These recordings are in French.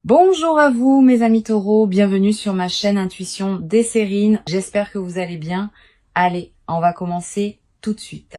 Bonjour à vous mes amis taureaux, bienvenue sur ma chaîne Intuition Desserine. J'espère que vous allez bien. Allez, on va commencer tout de suite.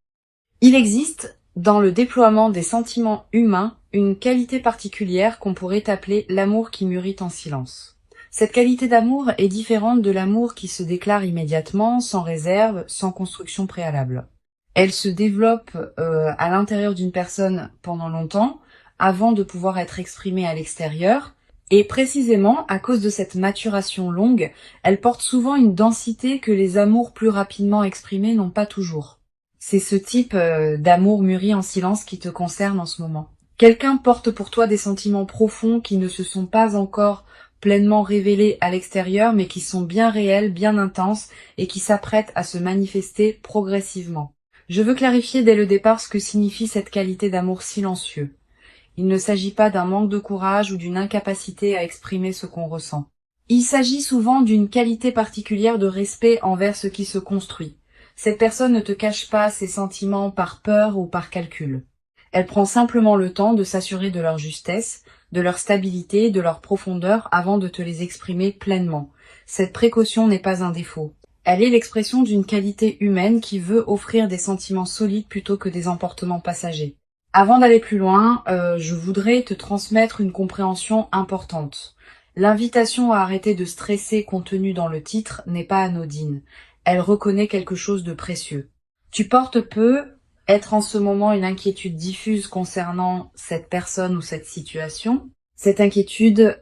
Il existe dans le déploiement des sentiments humains une qualité particulière qu'on pourrait appeler l'amour qui mûrit en silence. Cette qualité d'amour est différente de l'amour qui se déclare immédiatement, sans réserve, sans construction préalable. Elle se développe à l'intérieur d'une personne pendant longtemps, avant de pouvoir être exprimée à l'extérieur. Et précisément, à cause de cette maturation longue, elle porte souvent une densité que les amours plus rapidement exprimés n'ont pas toujours. C'est ce type d'amour mûri en silence qui te concerne en ce moment. Quelqu'un porte pour toi des sentiments profonds qui ne se sont pas encore pleinement révélés à l'extérieur, mais qui sont bien réels, bien intenses, et qui s'apprêtent à se manifester progressivement. Je veux clarifier dès le départ ce que signifie cette qualité d'amour silencieux. Il ne s'agit pas d'un manque de courage ou d'une incapacité à exprimer ce qu'on ressent. Il s'agit souvent d'une qualité particulière de respect envers ce qui se construit. Cette personne ne te cache pas ses sentiments par peur ou par calcul. Elle prend simplement le temps de s'assurer de leur justesse, de leur stabilité, de leur profondeur avant de te les exprimer pleinement. Cette précaution n'est pas un défaut. Elle est l'expression d'une qualité humaine qui veut offrir des sentiments solides plutôt que des emportements passagers. Avant d'aller plus loin, je voudrais te transmettre une compréhension importante. L'invitation à arrêter de stresser contenue dans le titre n'est pas anodine. Elle reconnaît quelque chose de précieux. Tu portes peu être en ce moment une inquiétude diffuse concernant cette personne ou cette situation. Cette inquiétude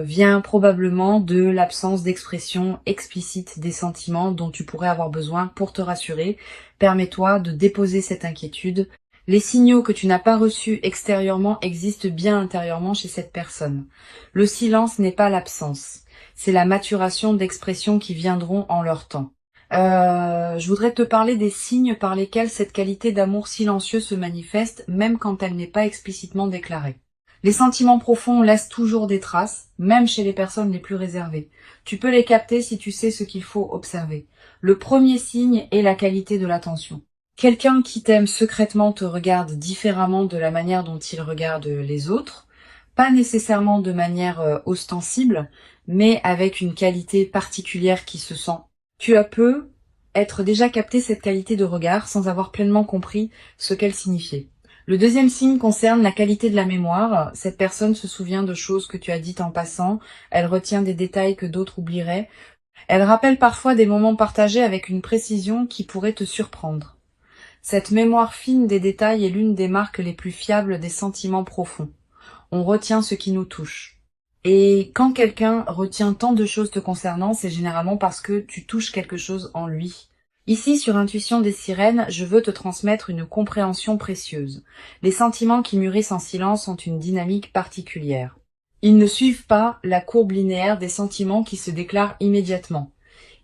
vient probablement de l'absence d'expression explicite des sentiments dont tu pourrais avoir besoin pour te rassurer. Permets-toi de déposer cette inquiétude. Les signaux que tu n'as pas reçus extérieurement existent bien intérieurement chez cette personne. Le silence n'est pas l'absence, c'est la maturation d'expressions qui viendront en leur temps. Je voudrais te parler des signes par lesquels cette qualité d'amour silencieux se manifeste, même quand elle n'est pas explicitement déclarée. Les sentiments profonds laissent toujours des traces, même chez les personnes les plus réservées. Tu peux les capter si tu sais ce qu'il faut observer. Le premier signe est la qualité de l'attention. Quelqu'un qui t'aime secrètement te regarde différemment de la manière dont il regarde les autres, pas nécessairement de manière ostensible, mais avec une qualité particulière qui se sent. Tu as peu être déjà capté cette qualité de regard sans avoir pleinement compris ce qu'elle signifiait. Le deuxième signe concerne la qualité de la mémoire. Cette personne se souvient de choses que tu as dites en passant, elle retient des détails que d'autres oublieraient. Elle rappelle parfois des moments partagés avec une précision qui pourrait te surprendre. Cette mémoire fine des détails est l'une des marques les plus fiables des sentiments profonds. On retient ce qui nous touche. Et quand quelqu'un retient tant de choses te concernant, c'est généralement parce que tu touches quelque chose en lui. Ici, sur Intuition des Sirènes, je veux te transmettre une compréhension précieuse. Les sentiments qui mûrissent en silence ont une dynamique particulière. Ils ne suivent pas la courbe linéaire des sentiments qui se déclarent immédiatement.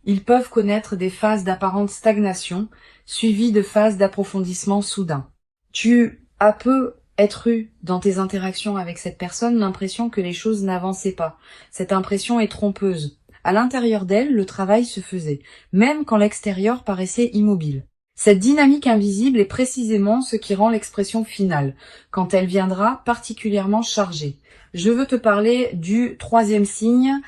Ils peuvent connaître des phases d'apparente stagnation, suivies de phases d'approfondissement soudain. Tu as peu être eu dans tes interactions avec cette personne l'impression que les choses n'avançaient pas. Cette impression est trompeuse. À l'intérieur d'elle, le travail se faisait, même quand l'extérieur paraissait immobile. Cette dynamique invisible est précisément ce qui rend l'expression finale, quand elle viendra particulièrement chargée. Je veux te parler du troisième signe,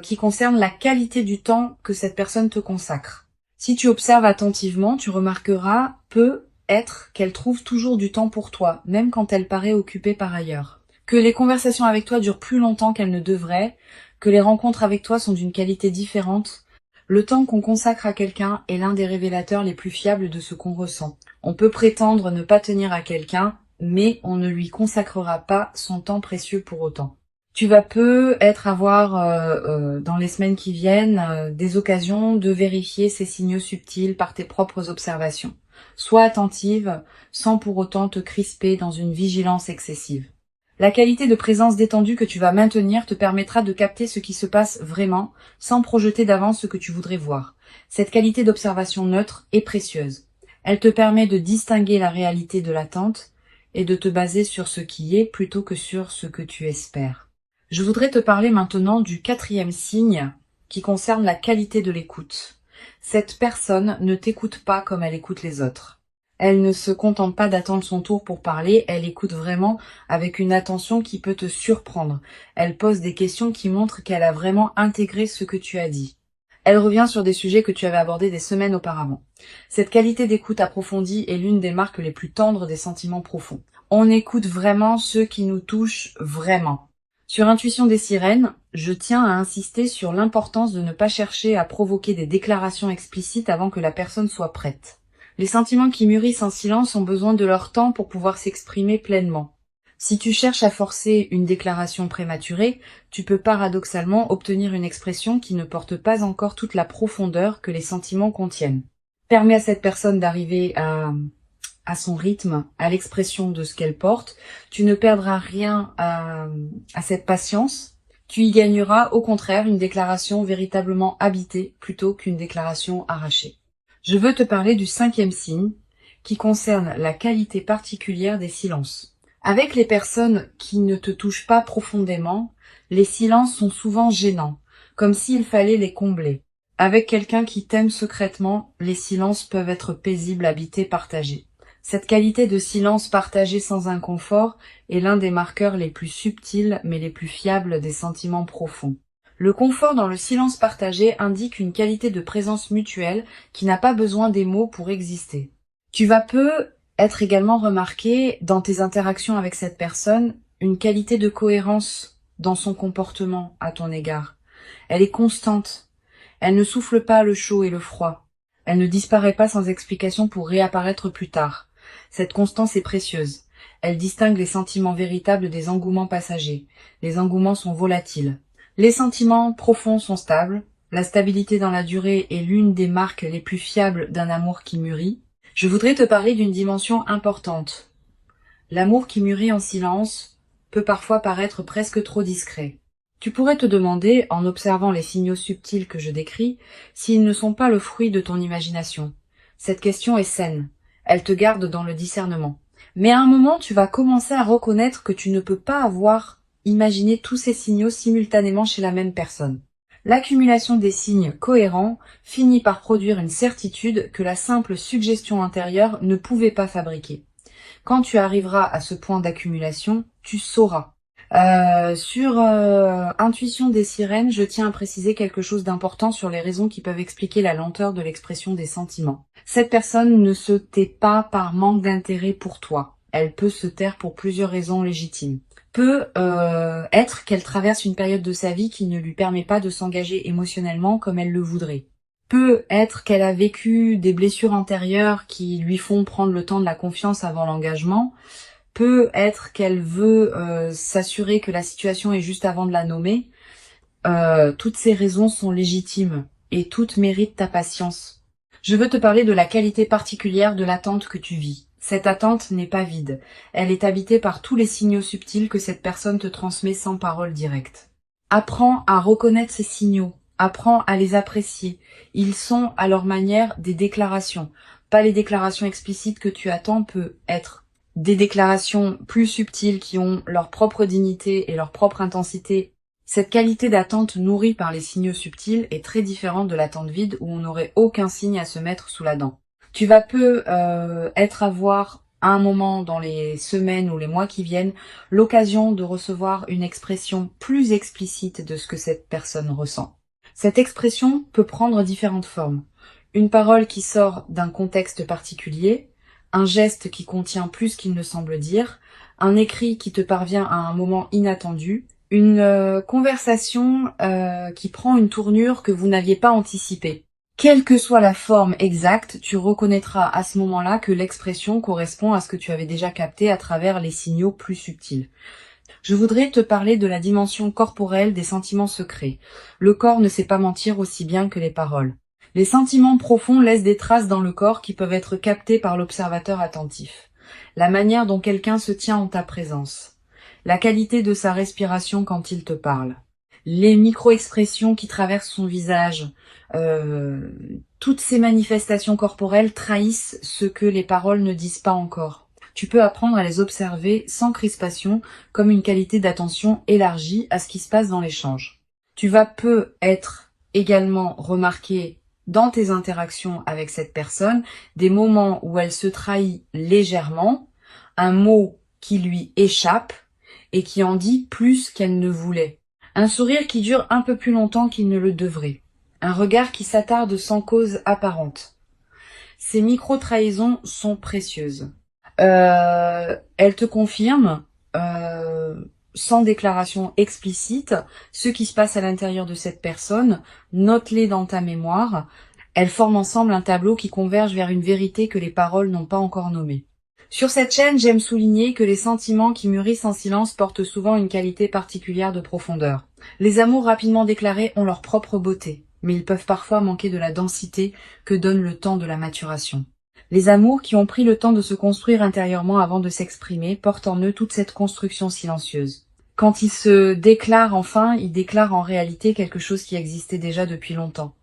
qui concerne la qualité du temps que cette personne te consacre. Si tu observes attentivement, tu remarqueras peut-être qu'elle trouve toujours du temps pour toi, même quand elle paraît occupée par ailleurs. Que les conversations avec toi durent plus longtemps qu'elles ne devraient, que les rencontres avec toi sont d'une qualité différente. Le temps qu'on consacre à quelqu'un est l'un des révélateurs les plus fiables de ce qu'on ressent. On peut prétendre ne pas tenir à quelqu'un, mais on ne lui consacrera pas son temps précieux pour autant. Tu vas peut-être avoir dans les semaines qui viennent des occasions de vérifier ces signaux subtils par tes propres observations. Sois attentive sans pour autant te crisper dans une vigilance excessive. La qualité de présence détendue que tu vas maintenir te permettra de capter ce qui se passe vraiment sans projeter d'avance ce que tu voudrais voir. Cette qualité d'observation neutre est précieuse. Elle te permet de distinguer la réalité de l'attente et de te baser sur ce qui est plutôt que sur ce que tu espères. Je voudrais te parler maintenant du quatrième signe qui concerne la qualité de l'écoute. Cette personne ne t'écoute pas comme elle écoute les autres. Elle ne se contente pas d'attendre son tour pour parler, elle écoute vraiment avec une attention qui peut te surprendre. Elle pose des questions qui montrent qu'elle a vraiment intégré ce que tu as dit. Elle revient sur des sujets que tu avais abordés des semaines auparavant. Cette qualité d'écoute approfondie est l'une des marques les plus tendres des sentiments profonds. On écoute vraiment ceux qui nous touchent vraiment. Sur Intuition des sirènes, je tiens à insister sur l'importance de ne pas chercher à provoquer des déclarations explicites avant que la personne soit prête. Les sentiments qui mûrissent en silence ont besoin de leur temps pour pouvoir s'exprimer pleinement. Si tu cherches à forcer une déclaration prématurée, tu peux paradoxalement obtenir une expression qui ne porte pas encore toute la profondeur que les sentiments contiennent. Permets à cette personne d'arriver à son rythme, à l'expression de ce qu'elle porte. Tu ne perdras rien à cette patience. Tu y gagneras au contraire une déclaration véritablement habitée plutôt qu'une déclaration arrachée. Je veux te parler du 5e signe qui concerne la qualité particulière des silences. Avec les personnes qui ne te touchent pas profondément, les silences sont souvent gênants, comme s'il fallait les combler. Avec quelqu'un qui t'aime secrètement, les silences peuvent être paisibles, habités, partagés. Cette qualité de silence partagé sans inconfort est l'un des marqueurs les plus subtils mais les plus fiables des sentiments profonds. Le confort dans le silence partagé indique une qualité de présence mutuelle qui n'a pas besoin des mots pour exister. Tu vas être également remarqué dans tes interactions avec cette personne une qualité de cohérence dans son comportement à ton égard. Elle est constante. Elle ne souffle pas le chaud et le froid. Elle ne disparaît pas sans explication pour réapparaître plus tard. Cette constance est précieuse. Elle distingue les sentiments véritables des engouements passagers. Les engouements sont volatiles. Les sentiments profonds sont stables. La stabilité dans la durée est l'une des marques les plus fiables d'un amour qui mûrit. Je voudrais te parler d'une dimension importante. L'amour qui mûrit en silence peut parfois paraître presque trop discret. Tu pourrais te demander, en observant les signaux subtils que je décris, s'ils ne sont pas le fruit de ton imagination. Cette question est saine. Elle te garde dans le discernement. Mais à un moment, tu vas commencer à reconnaître que tu ne peux pas avoir imaginé tous ces signaux simultanément chez la même personne. L'accumulation des signes cohérents finit par produire une certitude que la simple suggestion intérieure ne pouvait pas fabriquer. Quand tu arriveras à ce point d'accumulation, tu sauras. Sur Intuition des sirènes, je tiens à préciser quelque chose d'important sur les raisons qui peuvent expliquer la lenteur de l'expression des sentiments. Cette personne ne se tait pas par manque d'intérêt pour toi. Elle peut se taire pour plusieurs raisons légitimes. Peut être qu'elle traverse une période de sa vie qui ne lui permet pas de s'engager émotionnellement comme elle le voudrait. Peut être qu'elle a vécu des blessures antérieures qui lui font prendre le temps de la confiance avant l'engagement. Peut être qu'elle veut s'assurer que la situation est juste avant de la nommer. Toutes ces raisons sont légitimes et toutes méritent ta patience. Je veux te parler de la qualité particulière de l'attente que tu vis. Cette attente n'est pas vide. Elle est habitée par tous les signaux subtils que cette personne te transmet sans parole directe. Apprends à reconnaître ces signaux. Apprends à les apprécier. Ils sont à leur manière des déclarations. Pas les déclarations explicites que tu attends, peut être des déclarations plus subtiles qui ont leur propre dignité et leur propre intensité. Cette qualité d'attente nourrie par les signaux subtils est très différente de l'attente vide où on n'aurait aucun signe à se mettre sous la dent. Tu vas avoir à un moment dans les semaines ou les mois qui viennent l'occasion de recevoir une expression plus explicite de ce que cette personne ressent. Cette expression peut prendre différentes formes. Une parole qui sort d'un contexte particulier, un geste qui contient plus qu'il ne semble dire, un écrit qui te parvient à un moment inattendu, une conversation qui prend une tournure que vous n'aviez pas anticipée. Quelle que soit la forme exacte, tu reconnaîtras à ce moment-là que l'expression correspond à ce que tu avais déjà capté à travers les signaux plus subtils. Je voudrais te parler de la dimension corporelle des sentiments secrets. Le corps ne sait pas mentir aussi bien que les paroles. Les sentiments profonds laissent des traces dans le corps qui peuvent être captées par l'observateur attentif. La manière dont quelqu'un se tient en ta présence. La qualité de sa respiration quand il te parle. Les micro-expressions qui traversent son visage. Toutes ces manifestations corporelles trahissent ce que les paroles ne disent pas encore. Tu peux apprendre à les observer sans crispation, comme une qualité d'attention élargie à ce qui se passe dans l'échange. Tu vas être également remarquer dans tes interactions avec cette personne, des moments où elle se trahit légèrement, un mot qui lui échappe et qui en dit plus qu'elle ne voulait. Un sourire qui dure un peu plus longtemps qu'il ne le devrait. Un regard qui s'attarde sans cause apparente. Ces micro-trahisons sont précieuses. Elles te confirment, sans déclaration explicite, ce qui se passe à l'intérieur de cette personne. Note-les dans ta mémoire. Elles forment ensemble un tableau qui converge vers une vérité que les paroles n'ont pas encore nommée. Sur cette chaîne, j'aime souligner que les sentiments qui mûrissent en silence portent souvent une qualité particulière de profondeur. Les amours rapidement déclarés ont leur propre beauté, mais ils peuvent parfois manquer de la densité que donne le temps de la maturation. Les amours qui ont pris le temps de se construire intérieurement avant de s'exprimer portent en eux toute cette construction silencieuse. Quand ils se déclarent enfin, ils déclarent en réalité quelque chose qui existait déjà depuis longtemps.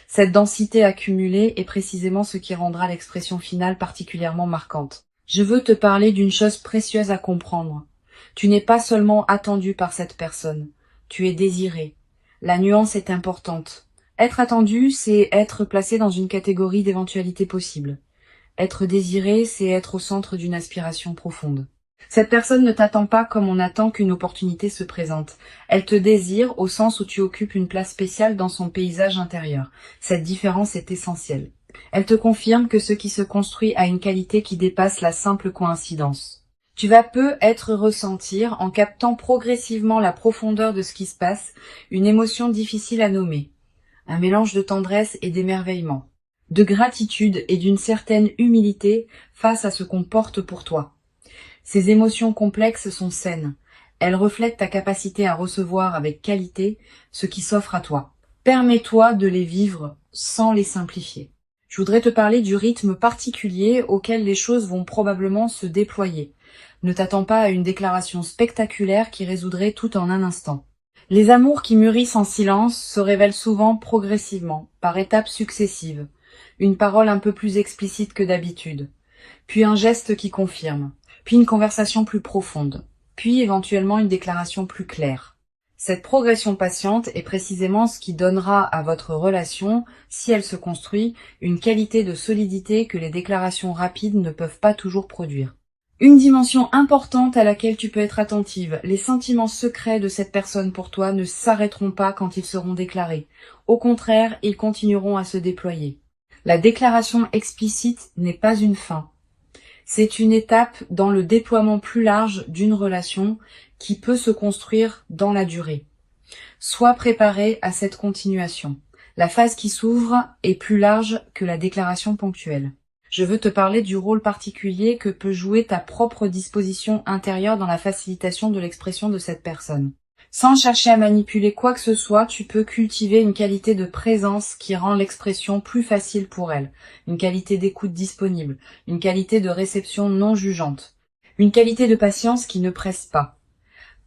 Cette densité accumulée est précisément ce qui rendra l'expression finale particulièrement marquante. Je veux te parler d'une chose précieuse à comprendre. Tu n'es pas seulement attendu par cette personne, tu es désiré. La nuance est importante. Être attendu, c'est être placé dans une catégorie d'éventualités possibles. Être désiré, c'est être au centre d'une aspiration profonde. Cette personne ne t'attend pas comme on attend qu'une opportunité se présente. Elle te désire au sens où tu occupes une place spéciale dans son paysage intérieur. Cette différence est essentielle. Elle te confirme que ce qui se construit a une qualité qui dépasse la simple coïncidence. Tu vas peut-être ressentir, en captant progressivement la profondeur de ce qui se passe, une émotion difficile à nommer. Un mélange de tendresse et d'émerveillement, de gratitude et d'une certaine humilité face à ce qu'on porte pour toi. Ces émotions complexes sont saines. Elles reflètent ta capacité à recevoir avec qualité ce qui s'offre à toi. Permets-toi de les vivre sans les simplifier. Je voudrais te parler du rythme particulier auquel les choses vont probablement se déployer. Ne t'attends pas à une déclaration spectaculaire qui résoudrait tout en un instant. Les amours qui mûrissent en silence se révèlent souvent progressivement, par étapes successives. Une parole un peu plus explicite que d'habitude, puis un geste qui confirme, puis une conversation plus profonde, puis éventuellement une déclaration plus claire. Cette progression patiente est précisément ce qui donnera à votre relation, si elle se construit, une qualité de solidité que les déclarations rapides ne peuvent pas toujours produire. Une dimension importante à laquelle tu peux être attentive, les sentiments secrets de cette personne pour toi ne s'arrêteront pas quand ils seront déclarés. Au contraire, ils continueront à se déployer. La déclaration explicite n'est pas une fin. C'est une étape dans le déploiement plus large d'une relation qui peut se construire dans la durée. Sois préparé à cette continuation. La phase qui s'ouvre est plus large que la déclaration ponctuelle. Je veux te parler du rôle particulier que peut jouer ta propre disposition intérieure dans la facilitation de l'expression de cette personne. Sans chercher à manipuler quoi que ce soit, tu peux cultiver une qualité de présence qui rend l'expression plus facile pour elle, une qualité d'écoute disponible, une qualité de réception non jugeante, une qualité de patience qui ne presse pas.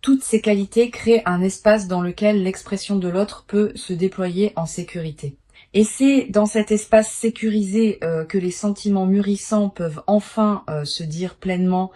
Toutes ces qualités créent un espace dans lequel l'expression de l'autre peut se déployer en sécurité. Et c'est dans cet espace sécurisé que les sentiments mûrissants peuvent enfin se dire pleinement.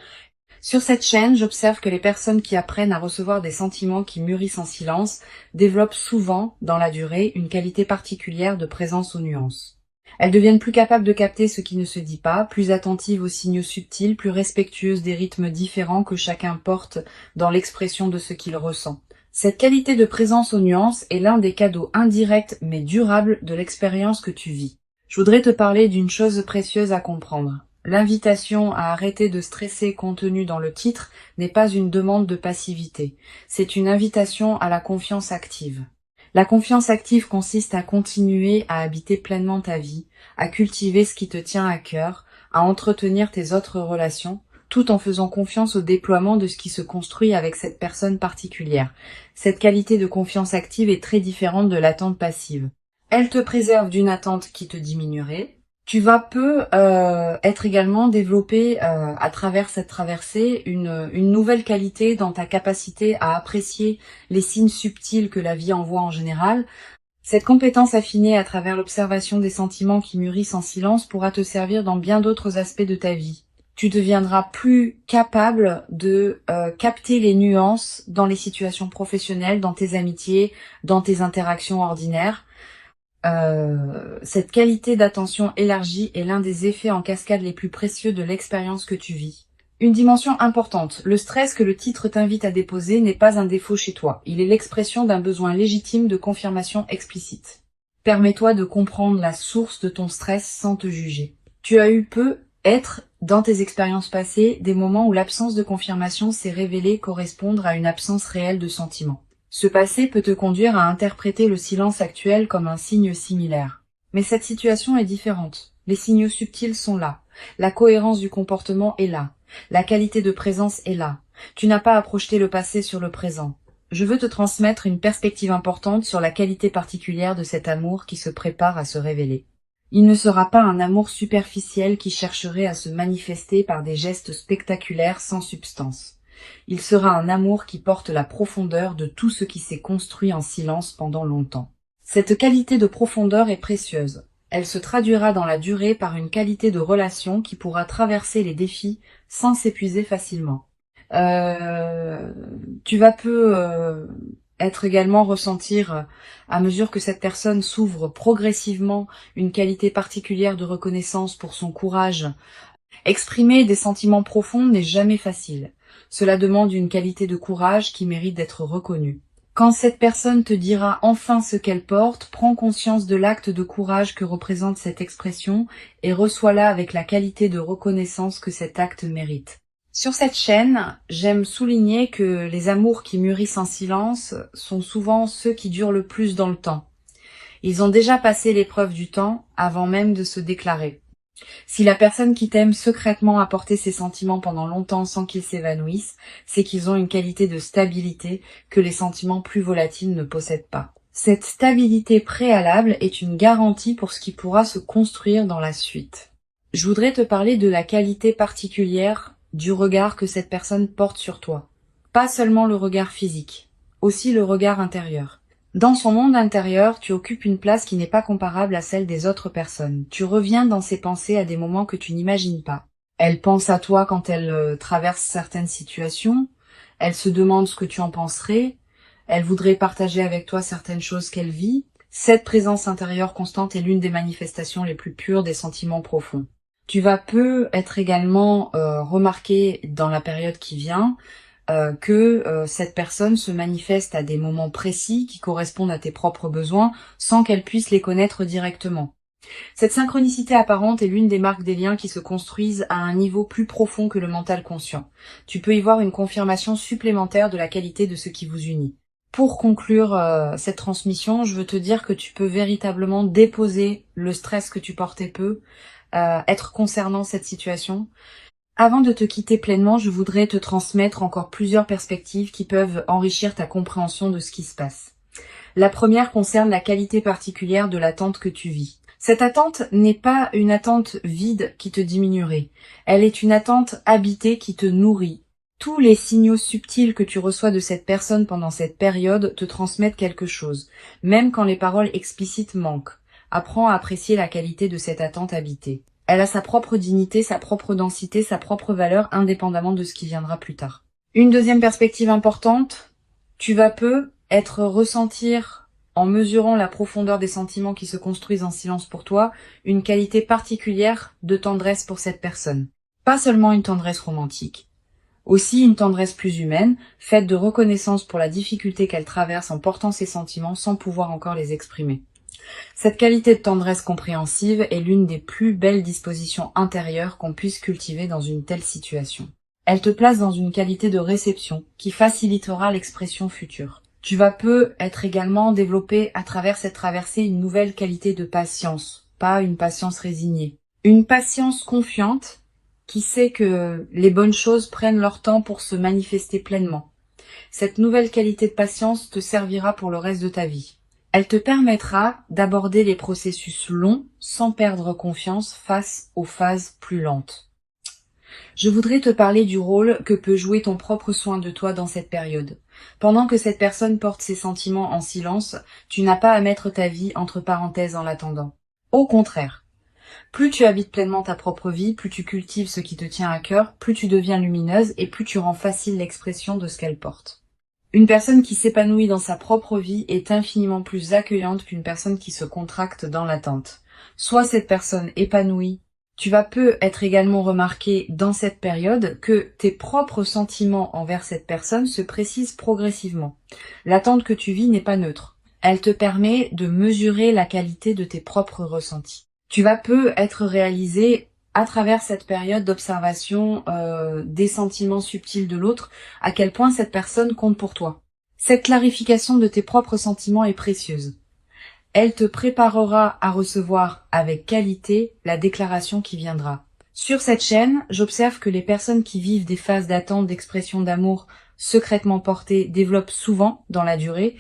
Sur cette chaîne, j'observe que les personnes qui apprennent à recevoir des sentiments qui mûrissent en silence développent souvent, dans la durée, une qualité particulière de présence aux nuances. Elles deviennent plus capables de capter ce qui ne se dit pas, plus attentives aux signaux subtils, plus respectueuses des rythmes différents que chacun porte dans l'expression de ce qu'il ressent. Cette qualité de présence aux nuances est l'un des cadeaux indirects mais durables de l'expérience que tu vis. Je voudrais te parler d'une chose précieuse à comprendre. L'invitation à arrêter de stresser contenue dans le titre n'est pas une demande de passivité, c'est une invitation à la confiance active. La confiance active consiste à continuer à habiter pleinement ta vie, à cultiver ce qui te tient à cœur, à entretenir tes autres relations, tout en faisant confiance au déploiement de ce qui se construit avec cette personne particulière. Cette qualité de confiance active est très différente de l'attente passive. Elle te préserve d'une attente qui te diminuerait. Tu vas être également développé à travers cette traversée une nouvelle qualité dans ta capacité à apprécier les signes subtils que la vie envoie en général. Cette compétence affinée à travers l'observation des sentiments qui mûrissent en silence pourra te servir dans bien d'autres aspects de ta vie. Tu deviendras plus capable de capter les nuances dans les situations professionnelles, dans tes amitiés, dans tes interactions ordinaires. Cette qualité d'attention élargie est l'un des effets en cascade les plus précieux de l'expérience que tu vis. Une dimension importante, le stress que le titre t'invite à déposer n'est pas un défaut chez toi, il est l'expression d'un besoin légitime de confirmation explicite. Permets-toi de comprendre la source de ton stress sans te juger. Tu as eu être, dans tes expériences passées, des moments où l'absence de confirmation s'est révélée correspondre à une absence réelle de sentiment. Ce passé peut te conduire à interpréter le silence actuel comme un signe similaire. Mais cette situation est différente. Les signaux subtils sont là. La cohérence du comportement est là. La qualité de présence est là. Tu n'as pas à projeter le passé sur le présent. Je veux te transmettre une perspective importante sur la qualité particulière de cet amour qui se prépare à se révéler. Il ne sera pas un amour superficiel qui chercherait à se manifester par des gestes spectaculaires sans substance. Il sera un amour qui porte la profondeur de tout ce qui s'est construit en silence pendant longtemps. Cette qualité de profondeur est précieuse. Elle se traduira dans la durée par une qualité de relation qui pourra traverser les défis sans s'épuiser facilement. Tu vas être également ressentir, à mesure que cette personne s'ouvre progressivement, une qualité particulière de reconnaissance pour son courage. Exprimer des sentiments profonds n'est jamais facile. Cela demande une qualité de courage qui mérite d'être reconnue. Quand cette personne te dira enfin ce qu'elle porte, prends conscience de l'acte de courage que représente cette expression et reçois-la avec la qualité de reconnaissance que cet acte mérite. Sur cette chaîne, j'aime souligner que les amours qui mûrissent en silence sont souvent ceux qui durent le plus dans le temps. Ils ont déjà passé l'épreuve du temps avant même de se déclarer. Si la personne qui t'aime secrètement a porté ses sentiments pendant longtemps sans qu'ils s'évanouissent, c'est qu'ils ont une qualité de stabilité que les sentiments plus volatiles ne possèdent pas. Cette stabilité préalable est une garantie pour ce qui pourra se construire dans la suite. Je voudrais te parler de la qualité particulière du regard que cette personne porte sur toi. Pas seulement le regard physique, aussi le regard intérieur. Dans son monde intérieur, tu occupes une place qui n'est pas comparable à celle des autres personnes. Tu reviens dans ses pensées à des moments que tu n'imagines pas. Elle pense à toi quand elle traverse certaines situations. Elle se demande ce que tu en penserais. Elle voudrait partager avec toi certaines choses qu'elle vit. Cette présence intérieure constante est l'une des manifestations les plus pures des sentiments profonds. Tu vas être également remarqué dans la période qui vient que cette personne se manifeste à des moments précis qui correspondent à tes propres besoins sans qu'elle puisse les connaître directement. Cette synchronicité apparente est l'une des marques des liens qui se construisent à un niveau plus profond que le mental conscient. Tu peux y voir une confirmation supplémentaire de la qualité de ce qui vous unit. Pour conclure cette transmission, je veux te dire que tu peux véritablement déposer le stress que tu portais être concernant cette situation. Avant de te quitter pleinement, je voudrais te transmettre encore plusieurs perspectives qui peuvent enrichir ta compréhension de ce qui se passe. La première concerne la qualité particulière de l'attente que tu vis. Cette attente n'est pas une attente vide qui te diminuerait. Elle est une attente habitée qui te nourrit. Tous les signaux subtils que tu reçois de cette personne pendant cette période te transmettent quelque chose, même quand les paroles explicites manquent. Apprends à apprécier la qualité de cette attente habitée. Elle a sa propre dignité, sa propre densité, sa propre valeur, indépendamment de ce qui viendra plus tard. Une deuxième perspective importante, tu vas ressentir, en mesurant la profondeur des sentiments qui se construisent en silence pour toi, une qualité particulière de tendresse pour cette personne. Pas seulement une tendresse romantique, aussi une tendresse plus humaine, faite de reconnaissance pour la difficulté qu'elle traverse en portant ses sentiments sans pouvoir encore les exprimer. Cette qualité de tendresse compréhensive est l'une des plus belles dispositions intérieures qu'on puisse cultiver dans une telle situation. Elle te place dans une qualité de réception qui facilitera l'expression future. Tu vas être également développé à travers cette traversée une nouvelle qualité de patience, pas une patience résignée. Une patience confiante qui sait que les bonnes choses prennent leur temps pour se manifester pleinement. Cette nouvelle qualité de patience te servira pour le reste de ta vie. Elle te permettra d'aborder les processus longs sans perdre confiance face aux phases plus lentes. Je voudrais te parler du rôle que peut jouer ton propre soin de toi dans cette période. Pendant que cette personne porte ses sentiments en silence, tu n'as pas à mettre ta vie entre parenthèses en l'attendant. Au contraire, plus tu habites pleinement ta propre vie, plus tu cultives ce qui te tient à cœur, plus tu deviens lumineuse et plus tu rends facile l'expression de ce qu'elle porte. Une personne qui s'épanouit dans sa propre vie est infiniment plus accueillante qu'une personne qui se contracte dans l'attente. Soit cette personne épanouie, tu vas peu être également remarqué dans cette période que tes propres sentiments envers cette personne se précisent progressivement. L'attente que tu vis n'est pas neutre. Elle te permet de mesurer la qualité de tes propres ressentis. Tu vas peu être réalisé à travers cette période d'observation des sentiments subtils de l'autre, à quel point cette personne compte pour toi. Cette clarification de tes propres sentiments est précieuse. Elle te préparera à recevoir avec qualité la déclaration qui viendra. Sur cette chaîne, j'observe que les personnes qui vivent des phases d'attente d'expression d'amour secrètement portées développent souvent, dans la durée,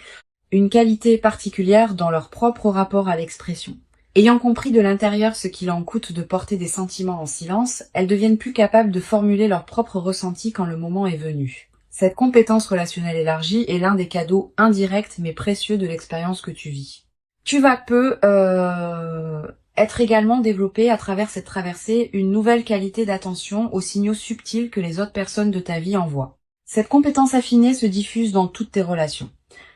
une qualité particulière dans leur propre rapport à l'expression. Ayant compris de l'intérieur ce qu'il en coûte de porter des sentiments en silence, elles deviennent plus capables de formuler leurs propres ressentis quand le moment est venu. Cette compétence relationnelle élargie est l'un des cadeaux indirects mais précieux de l'expérience que tu vis. Tu vas peu être également développé à travers cette traversée une nouvelle qualité d'attention aux signaux subtils que les autres personnes de ta vie envoient. Cette compétence affinée se diffuse dans toutes tes relations.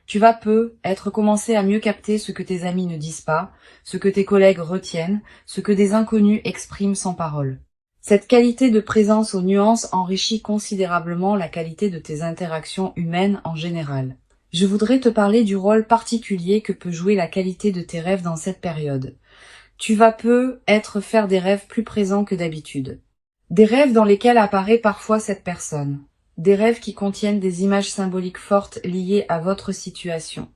Tu vas peu être commencé à mieux capter ce que tes amis ne disent pas, ce que tes collègues retiennent, ce que des inconnus expriment sans parole. Cette qualité de présence aux nuances enrichit considérablement la qualité de tes interactions humaines en général. Je voudrais te parler du rôle particulier que peut jouer la qualité de tes rêves dans cette période. Tu vas peu faire des rêves plus présents que d'habitude. Des rêves dans lesquels apparaît parfois cette personne. Des rêves qui contiennent des images symboliques fortes liées à votre situation.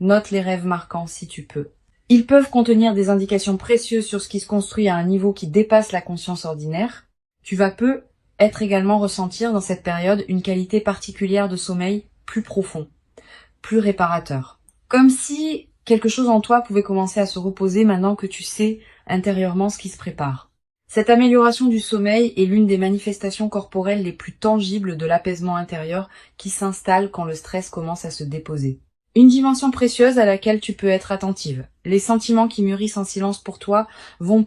Note les rêves marquants si tu peux. Ils peuvent contenir des indications précieuses sur ce qui se construit à un niveau qui dépasse la conscience ordinaire. Tu vas peu également ressentir dans cette période une qualité particulière de sommeil plus profond, plus réparateur. Comme si quelque chose en toi pouvait commencer à se reposer maintenant que tu sais intérieurement ce qui se prépare. Cette amélioration du sommeil est l'une des manifestations corporelles les plus tangibles de l'apaisement intérieur qui s'installe quand le stress commence à se déposer. Une dimension précieuse à laquelle tu peux être attentive. Les sentiments qui mûrissent en silence pour toi vont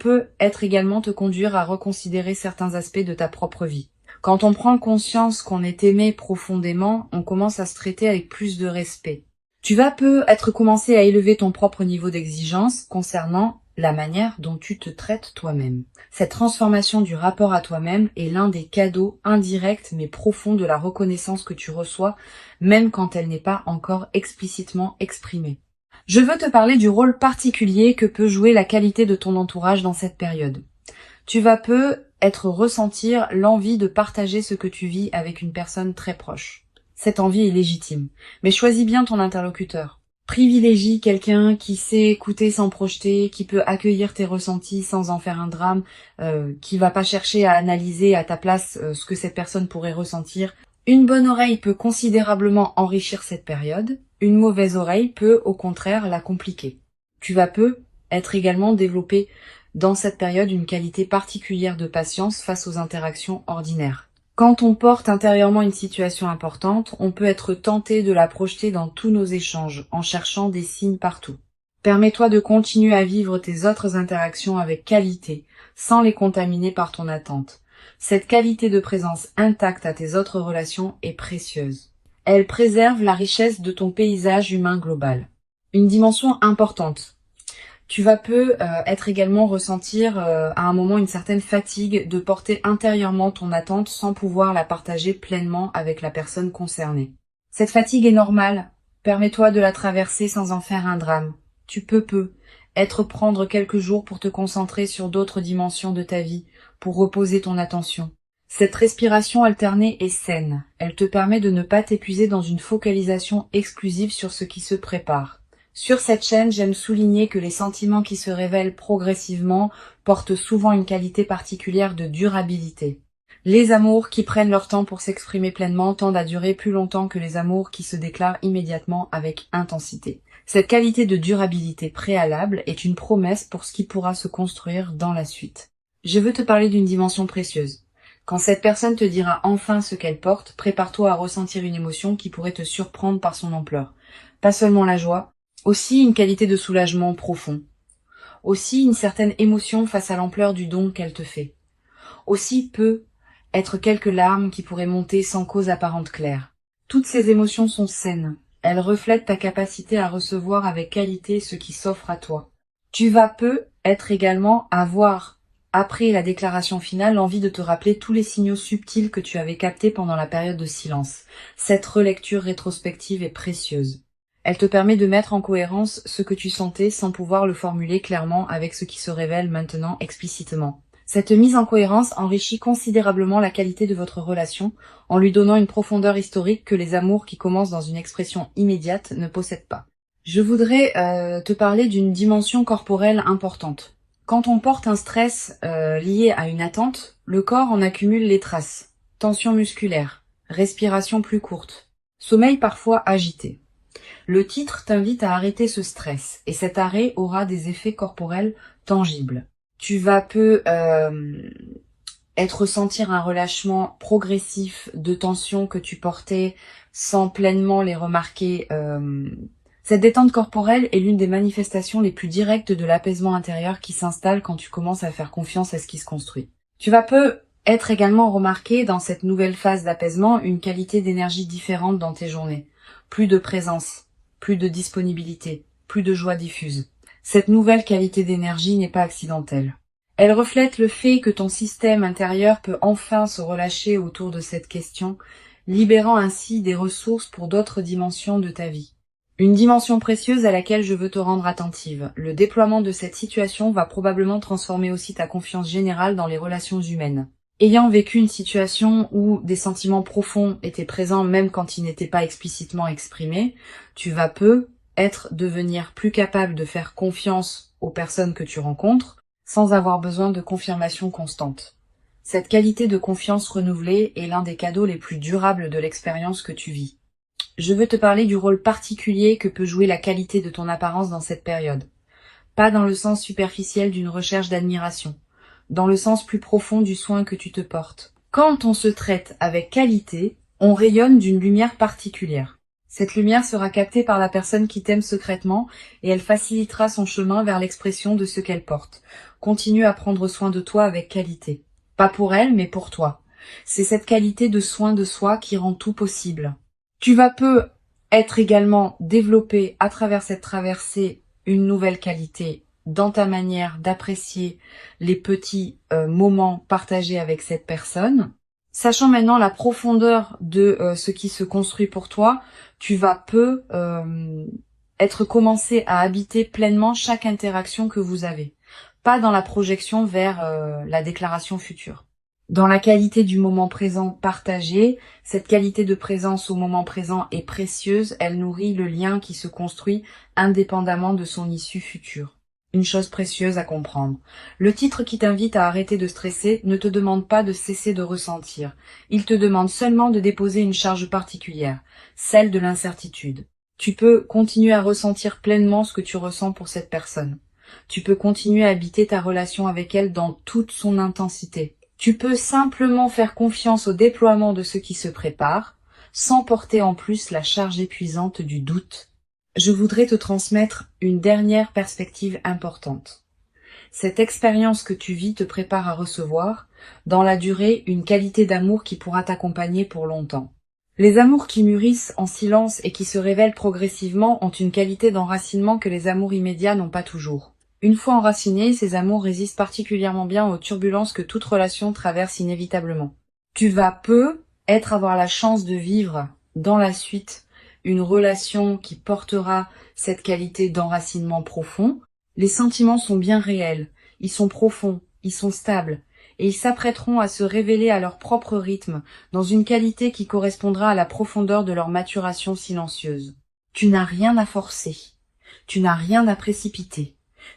également te conduire à reconsidérer certains aspects de ta propre vie. Quand on prend conscience qu'on est aimé profondément, on commence à se traiter avec plus de respect. Tu vas commencer à élever ton propre niveau d'exigence concernant la manière dont tu te traites toi-même. Cette transformation du rapport à toi-même est l'un des cadeaux indirects mais profonds de la reconnaissance que tu reçois, même quand elle n'est pas encore explicitement exprimée. Je veux te parler du rôle particulier que peut jouer la qualité de ton entourage dans cette période. Tu vas ressentir l'envie de partager ce que tu vis avec une personne très proche. Cette envie est légitime, mais choisis bien ton interlocuteur. Privilégie quelqu'un qui sait écouter sans projeter, qui peut accueillir tes ressentis sans en faire un drame, qui va pas chercher à analyser à ta place ce que cette personne pourrait ressentir. Une bonne oreille peut considérablement enrichir cette période, une mauvaise oreille peut au contraire la compliquer. Tu vas être également développé dans cette période une qualité particulière de patience face aux interactions ordinaires. Quand on porte intérieurement une situation importante, on peut être tenté de la projeter dans tous nos échanges, en cherchant des signes partout. Permets-toi de continuer à vivre tes autres interactions avec qualité, sans les contaminer par ton attente. Cette qualité de présence intacte à tes autres relations est précieuse. Elle préserve la richesse de ton paysage humain global. Une dimension importante. Tu vas également ressentir à un moment une certaine fatigue de porter intérieurement ton attente sans pouvoir la partager pleinement avec la personne concernée. Cette fatigue est normale. Permets-toi de la traverser sans en faire un drame. Tu peux prendre quelques jours pour te concentrer sur d'autres dimensions de ta vie, pour reposer ton attention. Cette respiration alternée est saine. Elle te permet de ne pas t'épuiser dans une focalisation exclusive sur ce qui se prépare. Sur cette chaîne, j'aime souligner que les sentiments qui se révèlent progressivement portent souvent une qualité particulière de durabilité. Les amours qui prennent leur temps pour s'exprimer pleinement tendent à durer plus longtemps que les amours qui se déclarent immédiatement avec intensité. Cette qualité de durabilité préalable est une promesse pour ce qui pourra se construire dans la suite. Je veux te parler d'une dimension précieuse. Quand cette personne te dira enfin ce qu'elle porte, prépare-toi à ressentir une émotion qui pourrait te surprendre par son ampleur. Pas seulement la joie, aussi une qualité de soulagement profond. Aussi une certaine émotion face à l'ampleur du don qu'elle te fait. Aussi quelques larmes qui pourraient monter sans cause apparente claire. Toutes ces émotions sont saines. Elles reflètent ta capacité à recevoir avec qualité ce qui s'offre à toi. Tu vas être également avoir, après la déclaration finale, l'envie de te rappeler tous les signaux subtils que tu avais captés pendant la période de silence. Cette relecture rétrospective est précieuse. Elle te permet de mettre en cohérence ce que tu sentais sans pouvoir le formuler clairement avec ce qui se révèle maintenant explicitement. Cette mise en cohérence enrichit considérablement la qualité de votre relation en lui donnant une profondeur historique que les amours qui commencent dans une expression immédiate ne possèdent pas. Je voudrais te parler d'une dimension corporelle importante. Quand on porte un stress lié à une attente, le corps en accumule les traces. Tension musculaire, respiration plus courte, sommeil parfois agité. Le titre t'invite à arrêter ce stress et cet arrêt aura des effets corporels tangibles. Tu vas ressentir un relâchement progressif de tensions que tu portais sans pleinement les remarquer. Cette détente corporelle est l'une des manifestations les plus directes de l'apaisement intérieur qui s'installe quand tu commences à faire confiance à ce qui se construit. Tu vas être également remarqué dans cette nouvelle phase d'apaisement une qualité d'énergie différente dans tes journées. Plus de présence, plus de disponibilité, plus de joie diffuse. Cette nouvelle qualité d'énergie n'est pas accidentelle. Elle reflète le fait que ton système intérieur peut enfin se relâcher autour de cette question, libérant ainsi des ressources pour d'autres dimensions de ta vie. Une dimension précieuse à laquelle je veux te rendre attentive. Le déploiement de cette situation va probablement transformer aussi ta confiance générale dans les relations humaines. Ayant vécu une situation où des sentiments profonds étaient présents même quand ils n'étaient pas explicitement exprimés, tu vas devenir plus capable de faire confiance aux personnes que tu rencontres sans avoir besoin de confirmation constante. Cette qualité de confiance renouvelée est l'un des cadeaux les plus durables de l'expérience que tu vis. Je veux te parler du rôle particulier que peut jouer la qualité de ton apparence dans cette période. Pas dans le sens superficiel d'une recherche d'admiration, dans le sens plus profond du soin que tu te portes. Quand on se traite avec qualité, on rayonne d'une lumière particulière. Cette lumière sera captée par la personne qui t'aime secrètement et elle facilitera son chemin vers l'expression de ce qu'elle porte. Continue à prendre soin de toi avec qualité. Pas pour elle, mais pour toi. C'est cette qualité de soin de soi qui rend tout possible. Tu vas être également développé à travers cette traversée une nouvelle qualité dans ta manière d'apprécier les petits moments partagés avec cette personne. Sachant maintenant la profondeur de ce qui se construit pour toi, tu vas être commencé à habiter pleinement chaque interaction que vous avez. Pas dans la projection vers la déclaration future. Dans la qualité du moment présent partagé, cette qualité de présence au moment présent est précieuse, elle nourrit le lien qui se construit indépendamment de son issue future. Une chose précieuse à comprendre. Le titre qui t'invite à arrêter de stresser ne te demande pas de cesser de ressentir. Il te demande seulement de déposer une charge particulière, celle de l'incertitude. Tu peux continuer à ressentir pleinement ce que tu ressens pour cette personne. Tu peux continuer à habiter ta relation avec elle dans toute son intensité. Tu peux simplement faire confiance au déploiement de ce qui se prépare, sans porter en plus la charge épuisante du doute. Je voudrais te transmettre une dernière perspective importante. Cette expérience que tu vis te prépare à recevoir, dans la durée, une qualité d'amour qui pourra t'accompagner pour longtemps. Les amours qui mûrissent en silence et qui se révèlent progressivement ont une qualité d'enracinement que les amours immédiats n'ont pas toujours. Une fois enracinés, ces amours résistent particulièrement bien aux turbulences que toute relation traverse inévitablement. Tu vas avoir la chance de vivre dans la suite une relation qui portera cette qualité d'enracinement profond. Les sentiments sont bien réels, ils sont profonds, ils sont stables, et ils s'apprêteront à se révéler à leur propre rythme, dans une qualité qui correspondra à la profondeur de leur maturation silencieuse. Tu n'as rien à forcer, tu n'as rien à précipiter.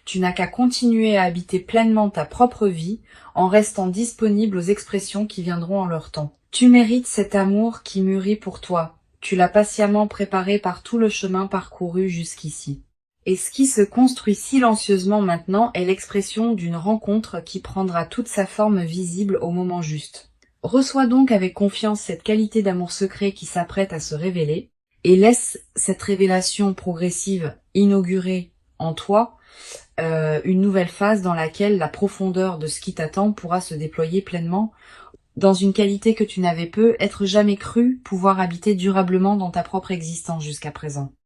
Tu n'as qu'à continuer à habiter pleinement ta propre vie en restant disponible aux expressions qui viendront en leur temps. Tu mérites cet amour qui mûrit pour toi. Tu l'as patiemment préparé par tout le chemin parcouru jusqu'ici. Et ce qui se construit silencieusement maintenant est l'expression d'une rencontre qui prendra toute sa forme visible au moment juste. Reçois donc avec confiance cette qualité d'amour secret qui s'apprête à se révéler et laisse cette révélation progressive inaugurer en toi une nouvelle phase dans laquelle la profondeur de ce qui t'attend pourra se déployer pleinement dans une qualité que tu n'avais peut-être jamais cru pouvoir habiter durablement dans ta propre existence jusqu'à présent.